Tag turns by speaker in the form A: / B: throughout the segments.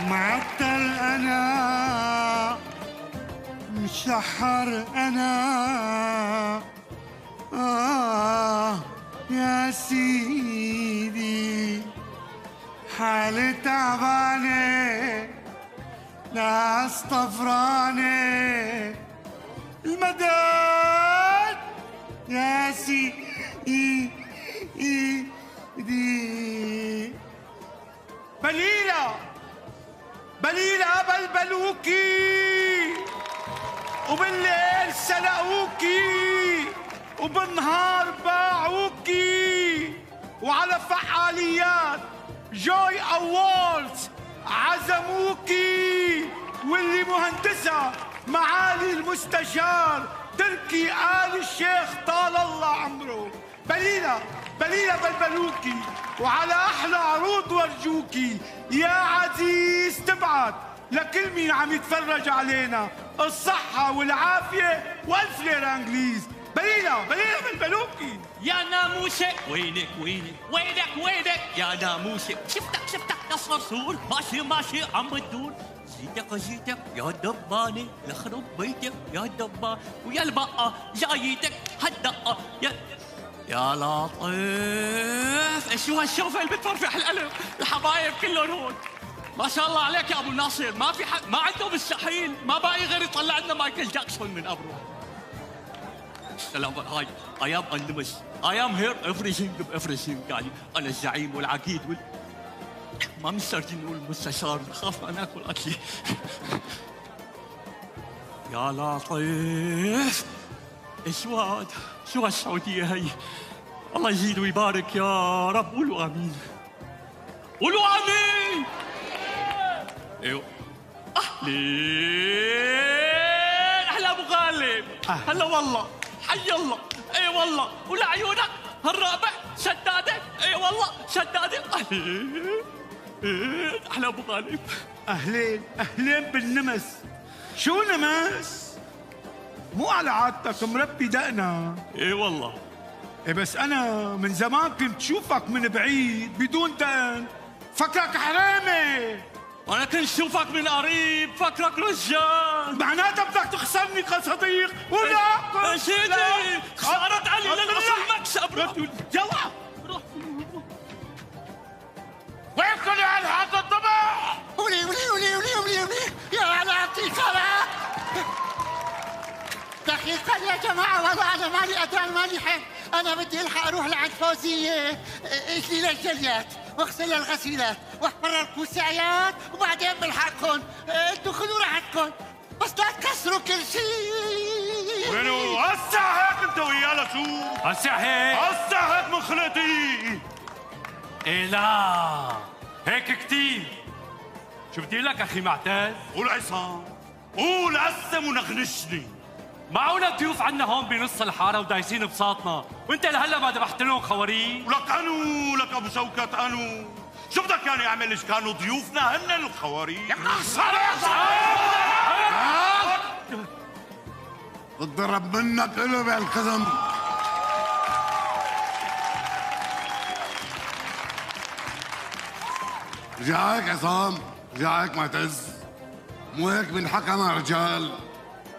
A: معطل أنا، مشحر أنا، يا سيدي حالي تعبانة، ناس طفرانة، المدد يا سيدي. بليلة بليلة بلبلوكي، وبالليل سلقوكي، وبالنهار باعوكي، وعلى فعاليات جوي أووردز عزموكي، واللي مهندسة معالي المستشار تركي آل الشيخ طال الله عمره. بليلة بليلة بلبلوكي، وعلى أحلى عروض ورجوكي يا عزيز. تبعت لكل مين عم يتفرج علينا الصحة والعافية وألف ليرة إنجليز. بليلة بليلة بلبلوكي.
B: يا ناموسة وينك وينك وينك وينك يا ناموسة، شفتك يا صرصور ماشي ماشي عم بتدور، جيتك يا دبانة لخرب بيتك يا دبان، ويا البقة جايتك هالدقة يا لطيف. شو هالشوفة اللي بتفرفح القلب، الحبايب كلهم هون ما شاء الله عليك يا ابو ناصر. ما في حد ما عنده مستحيل، ما باقي غير يطلع لنا مايكل جاكسون من قبره. سلام هاي I am Anonymous. I am here everything everything. يعني أنا الزعيم والعقيد ما مسترجين نقول المستشار، نخاف ما ناكل أكلي. يا لطيف شو هاد؟ شو هالسعودية هي؟ الله يزيد ويبارك يا رب. قولوا آمين، قولوا آمين. ايوه أهلين أحلى أبو غالب. هلا والله حي الله. اي والله ولعيونك هالرابع شداده. اي والله شداده. اهلين احلى ابو غالب.
A: أهلين أهلين بالنمس. شو نمس؟ مو على عادتك مربي دقنا.
B: اي والله.
A: إيه بس أنا من زمان كنت شوفك من بعيد بدون دقن، فكرك حرامي.
B: وانا كنت شوفك من قريب فكرك رجال.
A: معناتها بدك تخسرني كصديق ولا؟
B: سيدي خسارة علي للأصل مكسب.
A: يلا
B: روح.
A: وين كل هذا الطبع؟
C: ولي يا على اعطيكها دقيقة يا جماعة، والله أنا مالي أدرى مالي حق. أنا بدي ألحق أروح لعند فوزية إجلي للجليات واغسل الغسيلات واحمر الكوسعيات، وبعدين بلحقكم. انتوا خذوا راحتكم بس لا تكسروا كل شيء.
A: وينو هسه هيك انت وياه لشو؟
B: هسه هيك
A: هيك من خلقتي.
B: ايه لا هيك كتير. شو بدي لك اخي معتز؟
A: قول عصام، قول قسم ونغنشني.
B: معونا ضيوف عنا هون بنص الحاره ودايسين بساطنا، وانت لهلا ما ذبحت لهم خواريق؟
A: ولك انو لك ابو شوكت انو، شو بدك يعني اعمل؟ ايش كانوا ضيوفنا هن الخواريق؟ يا خسر يا
D: اتضرب منك قلب يا الخزم. رجعك عصام، رجعك معتز، مو هيك بنحكى مع رجال.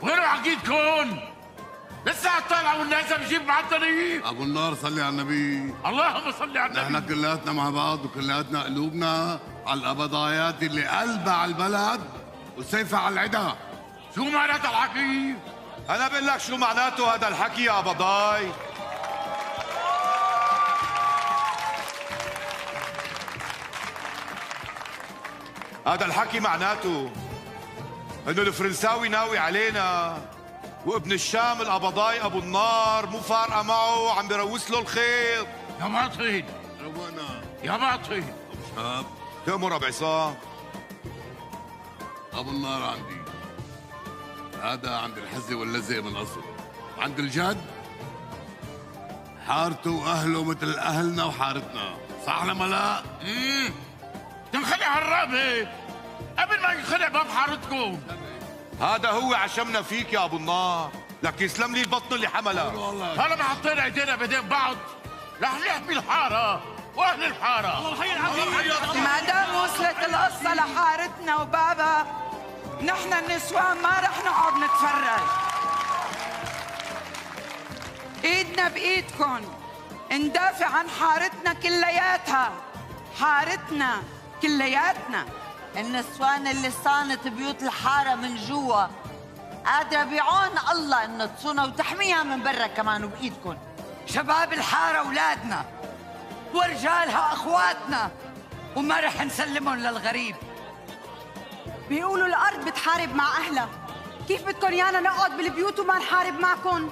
A: وين عقيدكم؟ لسه طالع والناس بجيب معطلين.
D: ابو النار صلي على النبي.
A: اللهم صل على النبي.
D: نحن كلياتنا مع بعض وكلياتنا قلوبنا على القبضايات اللي قلبها على البلد وسيفها على العدا.
A: شو معناته الحكي؟
E: أنا بقول لك شو معناته هذا الحكي يا قبضاي. هذا الحكي معناته انه الفرنساوي ناوي علينا، وابن الشام القبضاي ابو النار مو فارقه معه، عم بيروس له الخيط.
A: يا معطل
D: روقنا
A: يا معطل.
D: شاب.
E: تأمر ابو عصام.
D: ابو النار عندي، هذا عند الحزه واللزه من اصل. عند الجد حارته واهله مثل اهلنا وحارتنا، صح لما لا؟
A: تنخلع هالرقبه قبل ما ينخلع باب حارتكم.
E: هذا هو عشمنا فيك يا ابو النار، لك يسلم لي البطن اللي حملها.
A: هلا ما حطينا ايدينا بايدين بعض رح نحمي الحاره.
F: واهل الحاره.
B: الله يحيي العظيم.
G: ما دام وصلت القصة لحارتنا وبابا، نحن النسوان ما رح نقعد نتفرج. ايدنا بايدكم ندافع عن حارتنا كلياتها، حارتنا كلياتنا.
H: النسوان اللي صانت بيوت الحارة من جوا قادرة بعون الله انه تصونها وتحميها من برا كمان وبايدكم.
G: شباب الحارة أولادنا ورجالها أخواتنا، وما رح نسلمهم للغريب.
I: بيقولوا الأرض بتحارب مع أهلها، كيف بدكن يانا نقعد بالبيوت وما نحارب معكن؟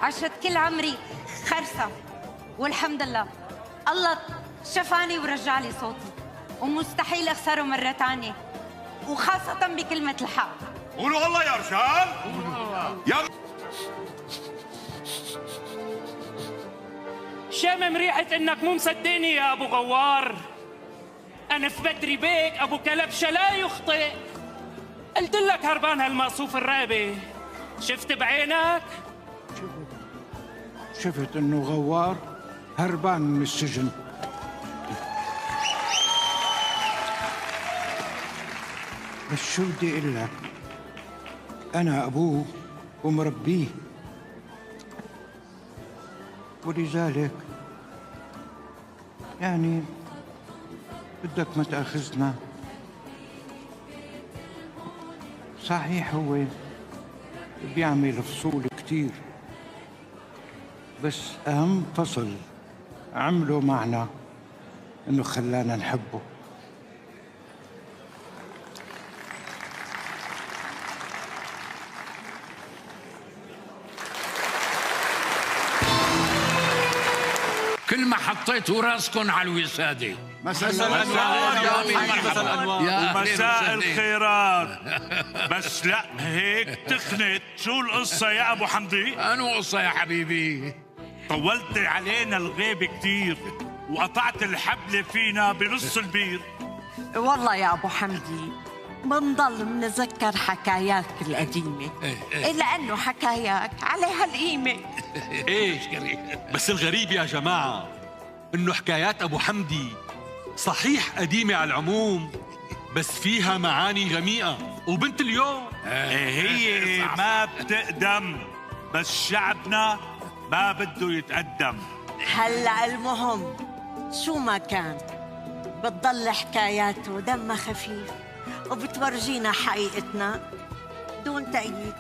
I: عشت كل عمري خرسة والحمد لله الله شفاني ورجع لي صوتي، ومستحيل أخسره مرة تانية، وخاصة بكلمة الحق.
E: قولوا الله يا رجال. يا
J: شامم ريحة انك مو مصدقني يا ابو غوار. انا في بدري بيك ابو كلبشة لا يخطئ. قلت لك هربان هالمقصوف الرابي، شفت بعينك؟
K: شفت انه غوار هربان من السجن. بس شو بدي اقول لك، انا ابوه ومربيه، ولذلك يعني بدك ما تاخذنا. صحيح هو بيعمل فصول كتير، بس اهم فصل عمله معنا انه خلانا نحبه.
F: كل ما حطيتوا راسكم على الوسادة.
L: مساء الخيرات. بس لا هيك تخنت. شو القصة يا أبو حمدي؟
F: أنو قصة يا حبيبي؟
L: طولت علينا الغيب كتير وقطعت الحبل فينا بنص البير.
H: والله يا أبو حمدي بنضل منذكر حكاياك القديمة، إلا أنه حكاياك عليها القيمة.
M: ايه بس الغريب يا جماعة انه حكايات ابو حمدي صحيح قديمة على العموم، بس فيها معاني غميقة وبنت اليوم.
L: هي ما بتقدم، بس شعبنا ما بده يتقدم.
H: هلأ المهم شو ما كان بتضل حكاياته دمها خفيف وبتورجينا حقيقتنا دون تأييد.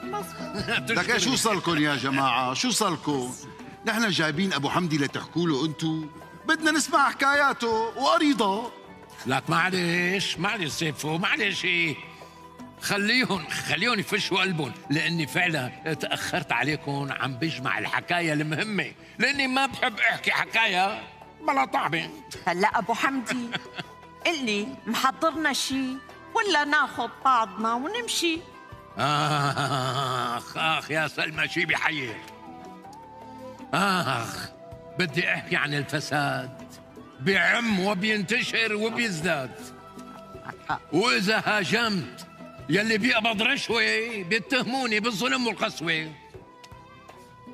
N: لك شو صلكن يا جماعة؟ شو صلكن؟ نحن جايبين أبو حمدي لتحكوا له أنتو، بدنا نسمع حكاياته وقريضة.
F: لك معلش سيفو، معلش خليهم يفشوا قلبهم، لاني فعلا تاخرت عليكم. عم بجمع الحكايه المهمه، لاني ما بحب احكي حكايه بلا طعمه.
H: هلا ابو حمدي قلي محضرنا شي ولا ناخذ بعضنا ونمشي؟
F: اخ يا سلمى شي بحير. بدي احكي عن الفساد، بيعم وبينتشر وبيزداد. واذا هاجمت يلي بيقبض رشوه بيتهموني بالظلم والقسوه،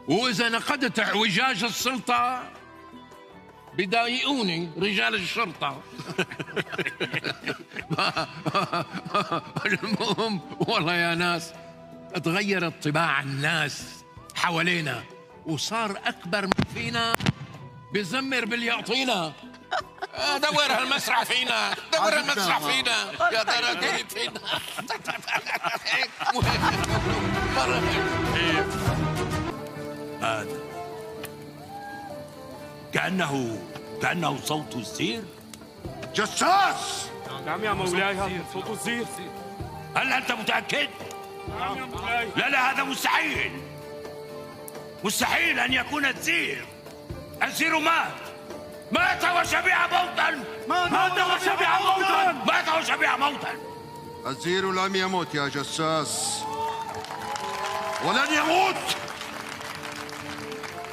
F: واذا نقدت اعوجاج السلطه بضايقوني رجال الشرطه. المهم والله يا ناس تغيرت طباع الناس حوالينا، وصار اكبر من فينا بزمر باللي يعطينا. دور هالمسرح فينا، دور هالمسرح فينا يا ترى دوري فينا.
L: هذا كأنه صوت الزير.
N: جساس!
J: نعم يا مولاي، هذا صوت الزير.
L: هل أنت متأكد؟
J: نعم يا مولاي.
L: لا هذا مستحيل. مستحيل أن يكون الزير. الزير مات وشبع موتا. مات وشبع موتا.
N: الزير لم يمت يا جساس،
E: ولن يموت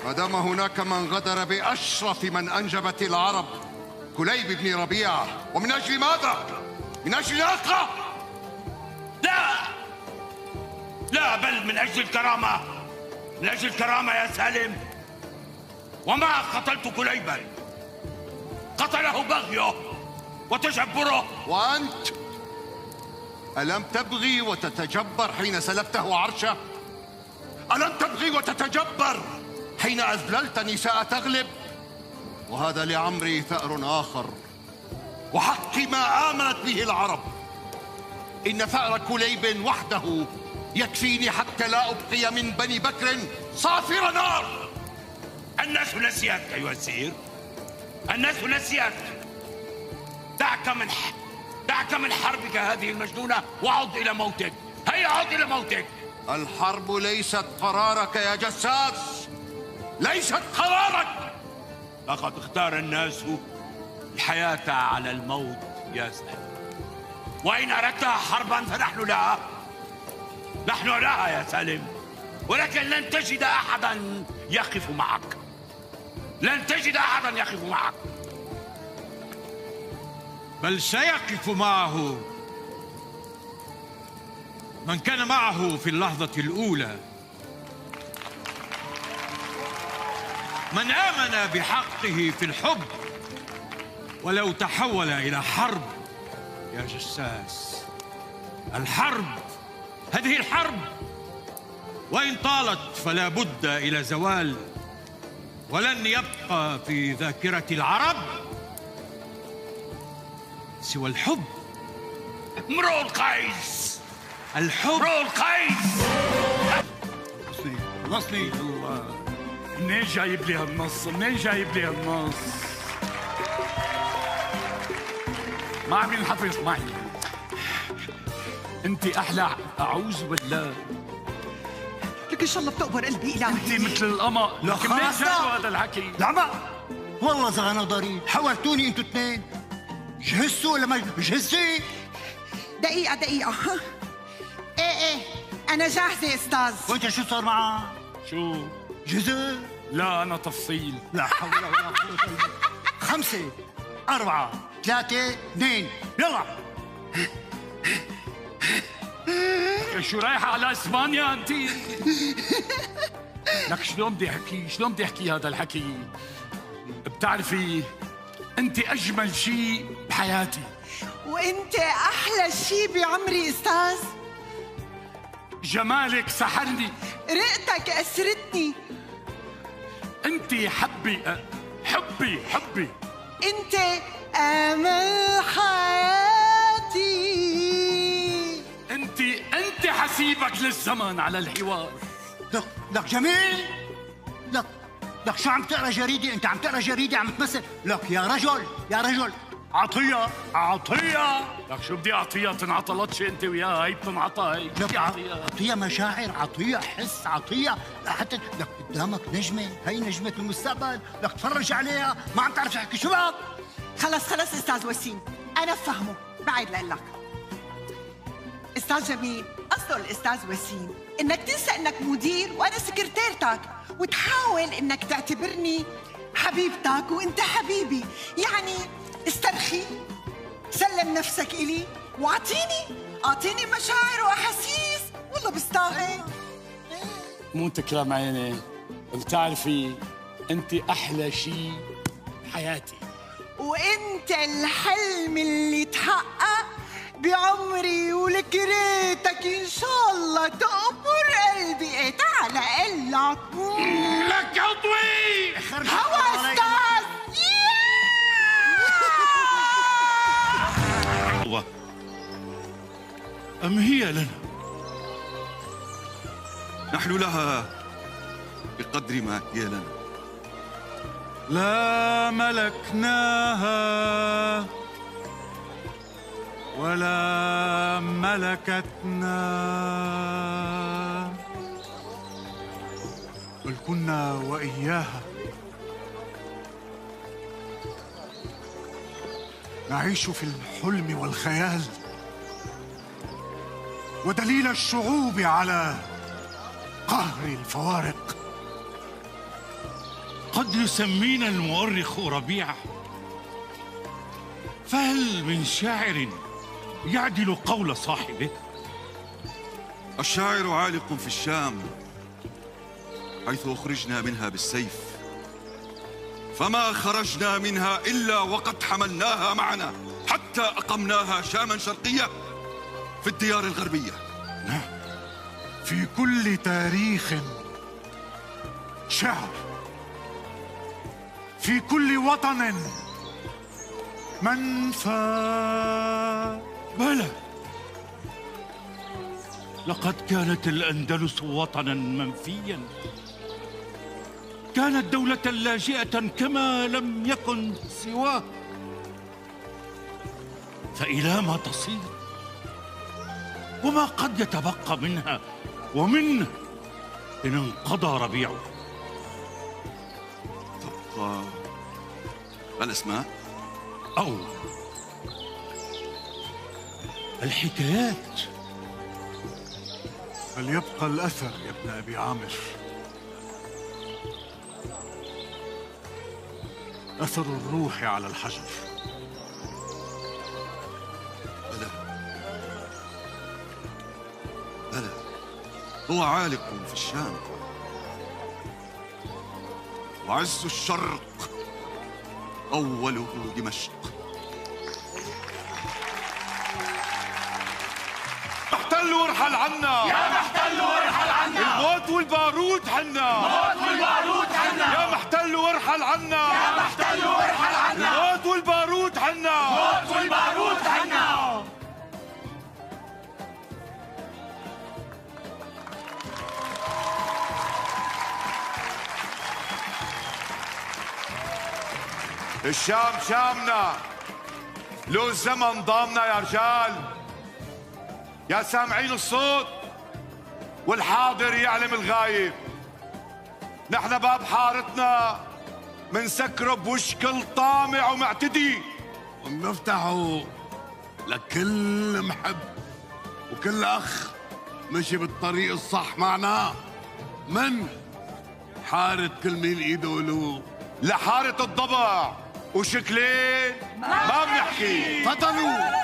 N: ما دام هناك من غدر بأشرف من أنجبت العرب، كليب بن ربيعة. ومن أجل ماذا؟ من أجل الأسرة؟
L: لا بل من أجل الكرامة. من أجل الكرامة يا سالم. وما قتلت كليبا، قتله بغيه وتجبره.
N: وأنت ألم تبغي وتتجبر حين سلبته عرشه؟ ألم تبغي وتتجبر حين أذللت نساء تغلب؟ وهذا لعمري ثأر آخر وحق ما آمنت به العرب. إن ثأر كليب وحده يكفيني حتى لا أبقي من بني بكر صافر نار.
L: الناس نسيت أيها السير، الناس نسيت. دعك من حربك هذه المجنونة وعد إلى موتك. هيا عد إلى موتك.
N: الحرب ليست قرارك يا جساس، ليست قرارك.
L: لقد اختار الناس الحياة على الموت يا سالم، وإن أردتها حربا فنحن لها، نحن لها يا سالم. ولكن لن تجد أحدا يقف معك، لن تجد أحدا يقف معك.
F: بل سيقف معه من كان معه في اللحظة الأولى، من آمن بحقه في الحب ولو تحول إلى حرب. يا جساس، الحرب، هذه الحرب وإن طالت فلا بد إلى زوال، ولن يبقى في ذاكرة العرب سوى الحب.
L: امرؤ القيس،
F: الحب،
L: امرؤ القيس.
A: خلصني الله. منين جايب لي هالنص؟ منين جايب لي هالنص؟ ما عم ينحفظ معي. انت احلى اعوذ بالله.
H: لك ان شاء الله بتقبر قلبي الهي.
A: انت مثل القمر.
C: لا خلاص
A: هذا الحكي.
C: لا والله زغنا ضريب. حولتوني انتوا اثنين. جهزتوا ولا ما جهزتي؟
H: دقيقة ايه انا جاهزة استاذ.
C: وانت شو صار معها؟
A: شو؟
C: جهزت؟
A: لا انا تفصيل.
C: لا حول ولا قوة الا بالله. 5 4 3 2 يلا.
A: شو رايحة على اسبانيا انت؟ لك شلون بدي احكي هذا الحكي؟ بتعرفي انت اجمل شيء بحياتي.
H: وانت احلى شيء بعمري استاذ.
A: جمالك سحرني،
H: رقتك اسرتني.
A: انت حبي
H: انت امل حياتي.
A: انت حسيبك للزمن على الحوار.
C: لك جميل. لك شو عم تقرا جريدة؟ انت عم تقرا جريدة عم تمثل. لك يا رجل عطية.
A: لك شو بدي اعطيها؟ تنعطلتش انت وياها، هي بتنعطى هي.
C: لك عطية مشاعر، عطية حس، عطية حتى لك قدامك نجمة، هي نجمة المستقبل، لك تفرج عليها ما عم تعرف تحكي. شو بك؟
H: خلص استاذ وسيم، انا بفهمه. بعد لك استاذ جميل، اصله الاستاذ وسيم انك تنسى انك مدير وانا سكرتيرتك، وتحاول انك تعتبرني حبيبتك وانت حبيبي. يعني استرخي، سلم نفسك الي، واعطيني مشاعر واحاسيس. والله بستاهل.
A: مو تكرم عيني. بتعرفي انت احلى شيء بحياتي،
H: وانت الحلم اللي تحقق بعمري، ولك ريتك ان شاء الله تقبر قلبي. ايه تعال قلك
A: لك عضوي
H: هوا استاذ.
E: أم هي لنا؟ نحن لها بقدر ما هي لنا.
K: لا ملكناها ولا ملكتنا، بل كنا وإياها نعيش في الحلم والخيال، ودليل الشعوب على قهر الفوارق.
L: قد يسمينا المؤرخ ربيع، فهل من شاعر يعدل قول صاحبه؟
E: الشاعر عالق في الشام حيث أخرجنا منها بالسيف،
O: فما خرجنا منها إلا وقد حملناها معنا حتى أقمناها شاما شرقية في الديار الغربية.
P: في كل تاريخ شعر، في كل وطن منفى.
L: بلى، لقد كانت الأندلس وطنا منفيا، كانت دولة لاجئة كما لم يكن سواه، فإلى ما تصير؟ وما قد يتبقى منها ومنه إن انقضى ربيعه؟
O: تبقى الأسماء
L: أو الحكايات.
P: فليبقى الأثر يا ابن أبي عامر، أثر الروح على الحجر.
O: بلى، هو عالق في الشام، وعز الشرق أوله دمشق.
E: محتل وارحل عنا،
A: يا محتل وارحل عنا،
E: الموت والبارود حنا،
A: موت والبارود حنا،
E: يا محتل وارحل عنا،
A: يا محتل وارحل عنا،
E: الموت والبارود حنا،
A: موت والبارود حنا.
E: الشام شامنا، لو الزمن ضامنا يا رجال. يا سامعين الصوت والحاضر يعلم الغايب. نحن باب حارتنا منسكره بوش كل طامع ومعتدي،
D: ومنفتحه لكل محب وكل أخ مشي بالطريق الصح معنا، من حارة كل مين إيده له
E: لحارة الضبع وشكلين ما بنحكي.
D: فطنوا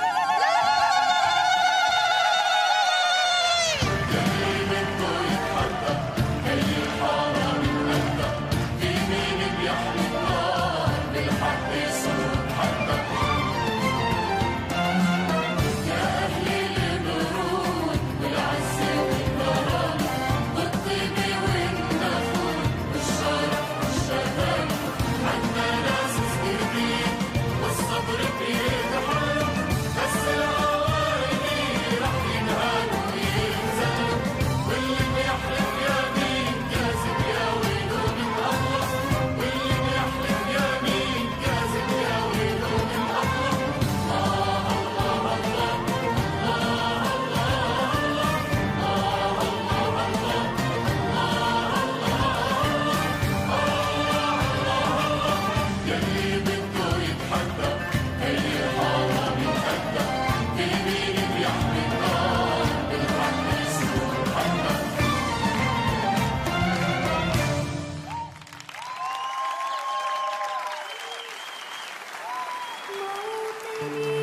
Q: موطني